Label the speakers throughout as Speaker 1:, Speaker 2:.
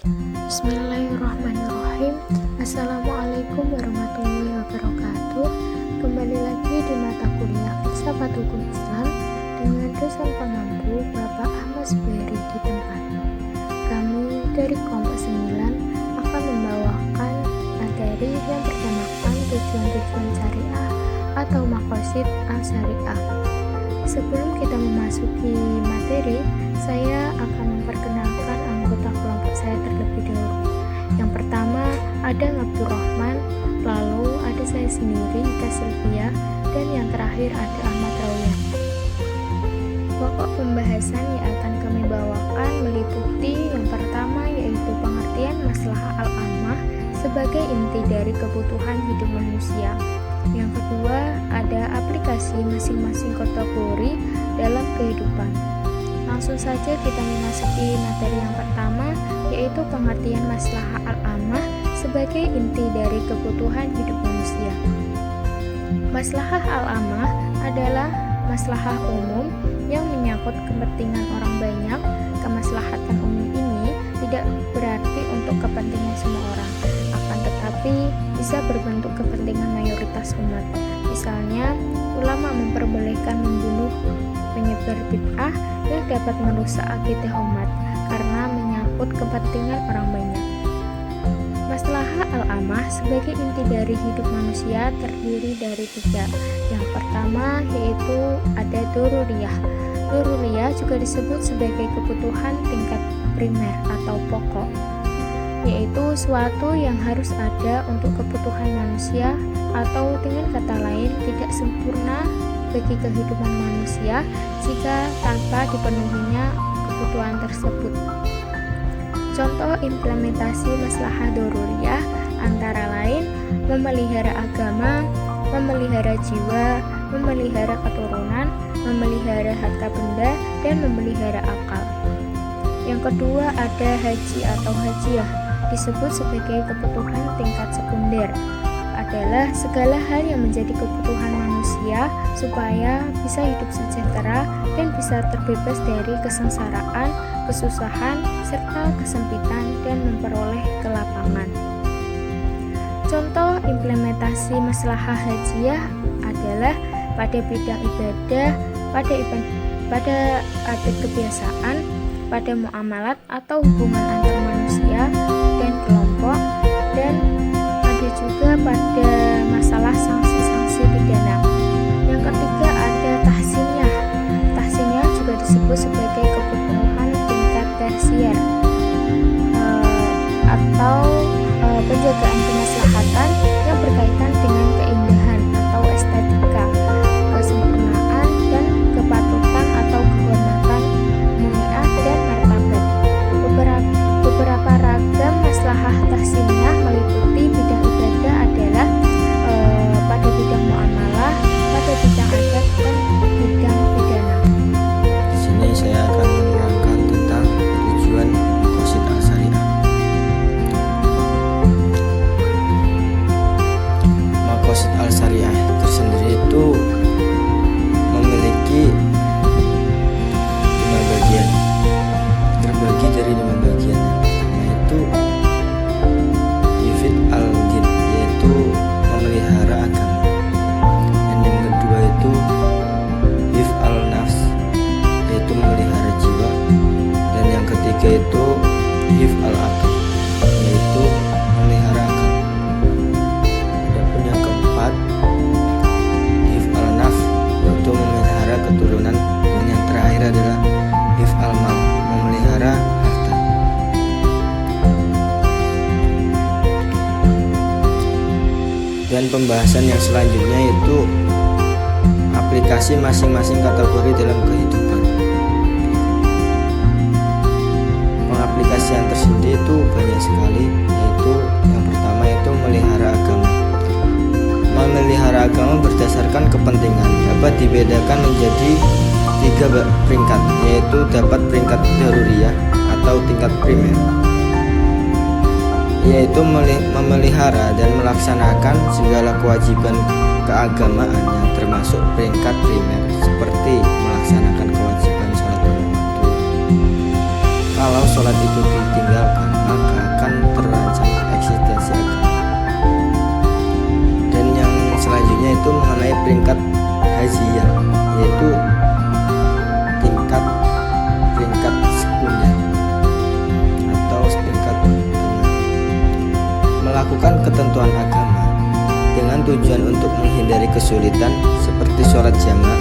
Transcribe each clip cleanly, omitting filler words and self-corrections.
Speaker 1: Bismillahirrahmanirrahim. Assalamualaikum warahmatullahi wabarakatuh. Kembali lagi di mata kuliah Filsafat Hukum Islam dengan dosen pengampu Bapak Ahmad Zubairi di tempat. Kami dari kelompok 9 akan membawakan materi yang bertemakan tujuan-tujuan syariah atau maqasid al-syariah. Sebelum kita memasuki materi, saya akan memperkenalkan anggota kelompok saya terlebih dahulu. Yang pertama ada Abdul Rahman, lalu ada saya sendiri, Ika Sylvia, dan yang terakhir ada Ahmad Rauyan. Pokok pembahasan yang akan kami bawakan meliputi yang pertama yaitu pengertian maslahah al-ammah sebagai inti dari kebutuhan hidup manusia. Yang kedua, ada aplikasi masing-masing kategori dalam kehidupan. Langsung saja kita memasuki materi yang pertama, yaitu pengertian maslahah al-ammah sebagai inti dari kebutuhan hidup manusia. Maslahah al-ammah adalah maslahah umum yang menyangkut kepentingan orang banyak. Kemaslahatan umum ini tidak berarti untuk kepentingan semua orang, akan tetapi bisa berbentuk kepentingan mayoritas umat. Misalnya, ulama memperbolehkan membunuh penyebar bid'ah yang dapat merusak akidah umat karena menyangkut kepentingan orang banyak. Maslahah al-ammah sebagai inti dari hidup manusia terdiri dari 3. Yang pertama yaitu ada daruriyah. Daruriyah juga disebut sebagai kebutuhan tingkat primer atau pokok, yaitu suatu yang harus ada untuk kebutuhan manusia, atau dengan kata lain tidak sempurna bagi kehidupan manusia jika tanpa dipenuhinya kebutuhan tersebut. Contoh implementasi maslahah daruriyah antara lain memelihara agama, memelihara jiwa, memelihara keturunan, memelihara harta benda, dan memelihara akal. Yang kedua ada haji atau hajiah, disebut sebagai kebutuhan tingkat sekunder, adalah segala hal yang menjadi kebutuhan manusia supaya bisa hidup sejahtera dan bisa terbebas dari kesengsaraan, kesusahan, serta kesempitan dan memperoleh kelapangan. Contoh implementasi maslahah hajiah adalah pada bidang ibadah, pada adat kebiasaan, pada muamalat atau hubungan antar manusia dan kelompok, dan ada juga pada masalah sanksi-sanksi pidana. Yang ketiga ada tahsiniyah. Tahsiniyah juga disebut sebagai kebutuhan tingkat tersier atau penjagaan kemaslahatan yang berkaitan dengan keindahan atau estetika, kesempurnaan dan kepatutan atau kehormatan, muliat dan martabat. Beberapa ragam maslahah tahsiniyah meliputi bidang ibadah adalah pada bidang muamalah, pada bidang adat dan bidang pidana.
Speaker 2: Di sini saya akan menerangkan tentang tujuan maqasid al-syariah. Maqasid al-syariah tersendiri itu memiliki 5 bagian, terbagi dari 5 bagian. Yang pertama itu hifdz al-din, yaitu memelihara agama, dan yang kedua itu hifdz al-nafs, yaitu memelihara jiwa, dan yang ketiga itu hifdz al-aql, yaitu memelihara akal. Adapun yang keempat hifdz al-nafs, yaitu memelihara keturunan, dan yang terakhir adalah hifdz al-mal, memelihara harta. Dan pembahasan yang selanjutnya yaitu aplikasi masing-masing kategori dalam kehidupan. Pengaplikasian tersendiri itu banyak sekali, yaitu yang pertama itu memelihara agama. Memelihara agama berdasarkan kepentingan dapat dibedakan menjadi 3 peringkat, yaitu dapat peringkat daruriyah atau tingkat primer, yaitu memelihara dan melaksanakan segala kewajiban keagamaan yang termasuk peringkat primer, seperti melaksanakan kewajiban sholat lima waktu. Kalau sholat itu ditinggalkan, maka ketentuan agama dengan tujuan untuk menghindari kesulitan seperti sholat jamak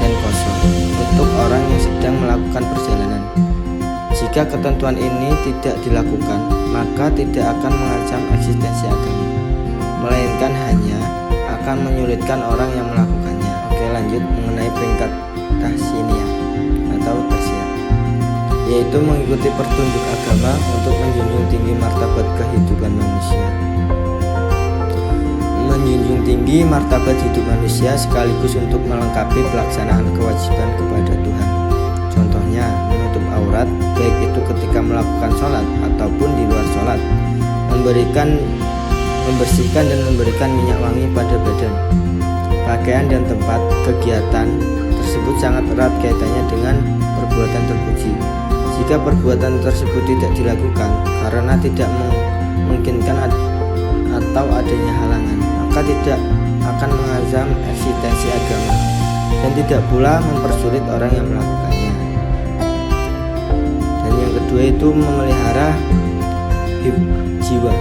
Speaker 2: dan qashar untuk orang yang sedang melakukan perjalanan. Jika ketentuan ini tidak dilakukan, maka tidak akan mengancam eksistensi agama, melainkan hanya akan menyulitkan orang yang melakukannya. Oke, lanjut mengenai peringkat tahsiniyah atau tersier, yaitu mengikuti petunjuk agama untuk menjunjung tinggi martabat kehidupan manusia. Menjunjung tinggi martabat hidup manusia sekaligus untuk melengkapi pelaksanaan kewajiban kepada Tuhan. Contohnya, menutup aurat, baik itu ketika melakukan sholat ataupun di luar sholat, membersihkan dan memberikan minyak wangi pada badan, pakaian dan tempat kegiatan tersebut sangat erat kaitannya dengan perbuatan terpuji. Jika perbuatan tersebut tidak dilakukan karena tidak memungkinkan atau adanya halangan, maka tidak akan mengancam eksistensi agama dan tidak pula mempersulit orang yang melakukannya. Dan yang kedua itu memelihara jiwa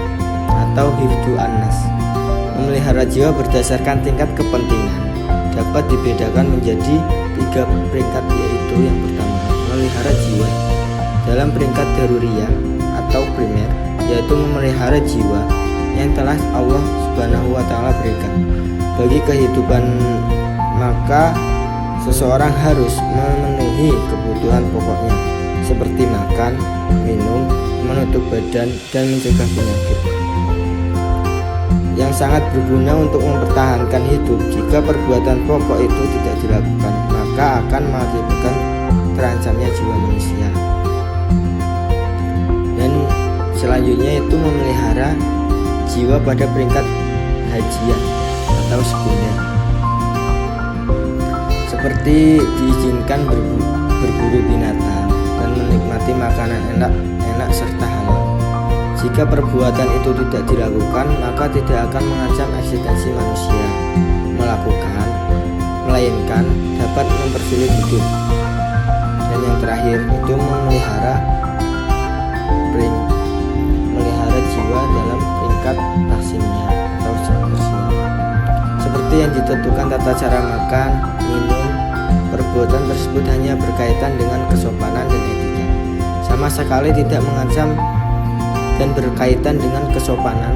Speaker 2: atau hifdzu an-nas. Memelihara jiwa berdasarkan tingkat kepentingan dapat dibedakan menjadi 3 peringkat, yaitu yang pertama, memelihara jiwa dalam peringkat daruriyah atau primer, yaitu memelihara jiwa yang telah Allah Subhanahu wa Ta'ala berikan bagi kehidupan, maka seseorang harus memenuhi kebutuhan pokoknya seperti makan, minum, menutup badan, dan mencegah penyakit yang sangat berguna untuk mempertahankan hidup. Jika perbuatan pokok itu tidak dilakukan, maka akan mengakibatkan terancamnya jiwa manusia. Dan selanjutnya itu memelihara jiwa pada peringkat hajiyah atau sekunder, seperti diizinkan berburu binatang dan menikmati makanan enak serta halal. Jika perbuatan itu tidak dilakukan, maka tidak akan mengancam eksistensi manusia melakukan, melainkan dapat mempersulit hidup. Dan yang terakhir itu memelihara jiwa dalam peringkat tahsiniyah atau tersier, seperti yang ditentukan tata cara makan, minum. Perbuatan tersebut hanya berkaitan dengan kesopanan dan etika, sama sekali tidak mengancam dan berkaitan dengan kesopanan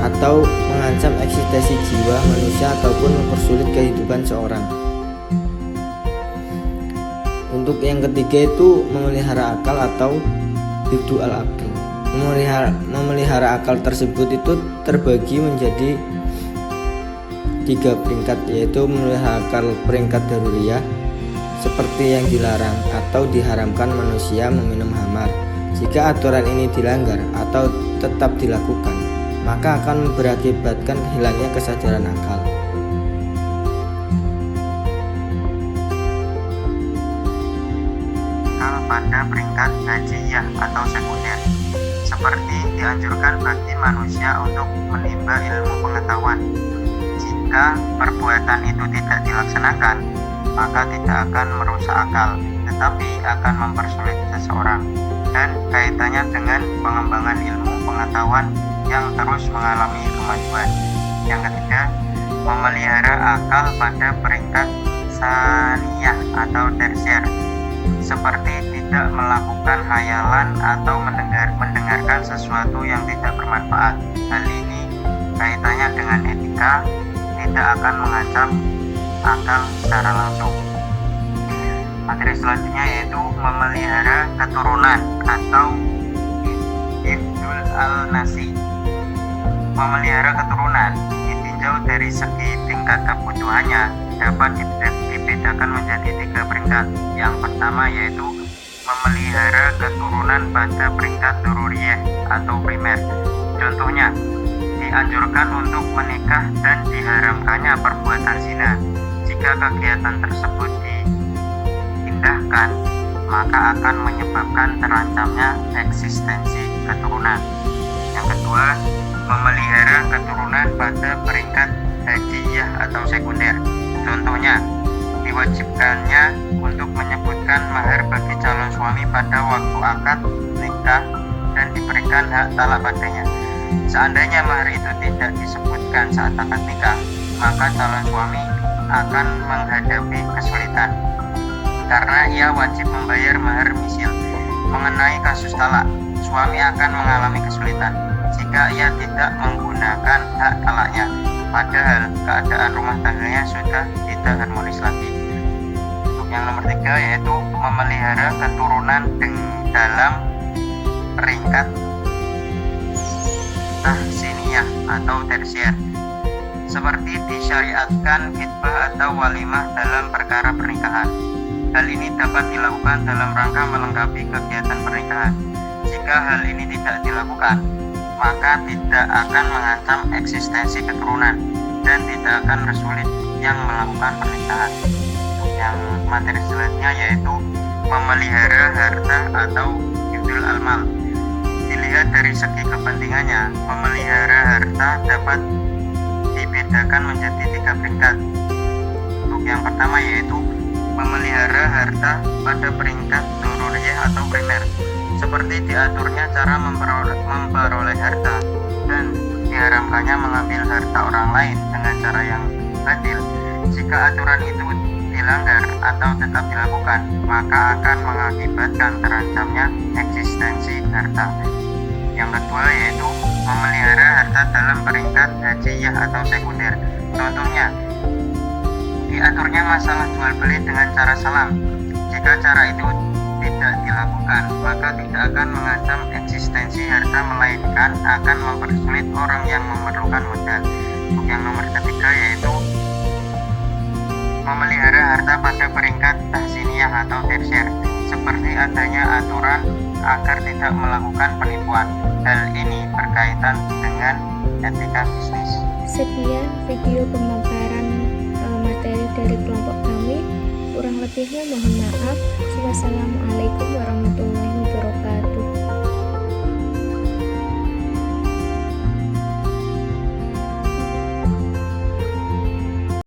Speaker 2: atau mengancam eksistensi jiwa manusia ataupun mempersulit kehidupan seorang. Untuk yang ketiga itu memelihara akal atau hifdzu al-aql. Memelihara akal tersebut itu terbagi menjadi 3 peringkat, yaitu memelihara akal peringkat daruriyah, seperti yang dilarang atau diharamkan manusia meminum khamar. Jika aturan ini dilanggar atau tetap dilakukan, maka akan berakibatkan hilangnya kesadaran akal.
Speaker 3: Pada peringkat hajiyah atau sekunder, seperti dianjurkan bagi manusia untuk menimba ilmu pengetahuan. Jika perbuatan itu tidak dilaksanakan, maka tidak akan merusak akal, tetapi akan mempersulit seseorang, dan kaitannya dengan pengembangan ilmu pengetahuan yang terus mengalami kemajuan. Yang ketiga, memelihara akal pada peringkat saniyah atau tersier, seperti tidak melakukan hayalan atau mendengarkan sesuatu yang tidak bermanfaat. Hal ini kaitannya dengan etika, tidak akan mengancam akal secara langsung. Materi selanjutnya yaitu memelihara keturunan atau hifdzul al-nasi. Memelihara keturunan ditinjau dari segi tingkat kebutuhannya dapat dibedakan menjadi 3 peringkat. Yang pertama yaitu memelihara keturunan pada peringkat daruriyah atau primer. Contohnya, dianjurkan untuk menikah dan diharamkannya perbuatan zina. Jika kegiatan tersebut diindahkan, maka akan menyebabkan terancamnya eksistensi keturunan. Yang kedua, memelihara keturunan pada peringkat hajiyah atau sekunder. Contohnya, diwajibkannya untuk menyebutkan mahar bagi calon suami pada waktu akad nikah dan diberikan hak talak padanya. Seandainya mahar itu tidak disebutkan saat akad nikah, maka calon suami akan menghadapi kesulitan karena ia wajib membayar mahar misil. Mengenai kasus talak, suami akan mengalami kesulitan jika ia tidak menggunakan hak talaknya, padahal keadaan rumah tangganya sudah tidak harmonis lagi. Untuk yang nomor 3 yaitu memelihara keturunan dalam peringkat tahsiniyah atau tersier, seperti disyariatkan khitbah atau walimah dalam perkara pernikahan. Hal ini dapat dilakukan dalam rangka melengkapi kegiatan pernikahan. Jika hal ini tidak dilakukan, maka tidak akan mengancam eksistensi keturunan dan tidak akan bersulit yang melakukan pernikahan. Yang materi selanjutnya yaitu memelihara harta atau hifdzul almal. Dilihat dari segi kepentingannya, memelihara harta dapat dibedakan menjadi 3 peringkat. Untuk yang pertama yaitu memelihara harta pada peringkat doruriyah atau primer, seperti diaturnya cara memperoleh harta dan diharamkannya mengambil harta orang lain dengan cara yang batil. Jika aturan itu dilanggar atau tetap dilakukan, maka akan mengakibatkan terancamnya eksistensi harta. Yang kedua yaitu memelihara harta dalam peringkat hajiyah atau sekunder. Contohnya, diaturnya masalah jual beli dengan cara salam. Jika cara itu tidak dilakukan, maka tidak akan mengancam eksistensi harta, melainkan akan mempersulit orang yang memerlukan modal. Untuk yang nomor 3 yaitu memelihara harta pada peringkat tahsiniyah atau tersier, seperti adanya aturan agar tidak melakukan penipuan. Hal ini berkaitan dengan etika bisnis.
Speaker 1: Sekian video pemaparan materi dari kelompok kami. Kurang lebihnya mohon maaf. Wassalamualaikum warahmatullahi wabarakatuh.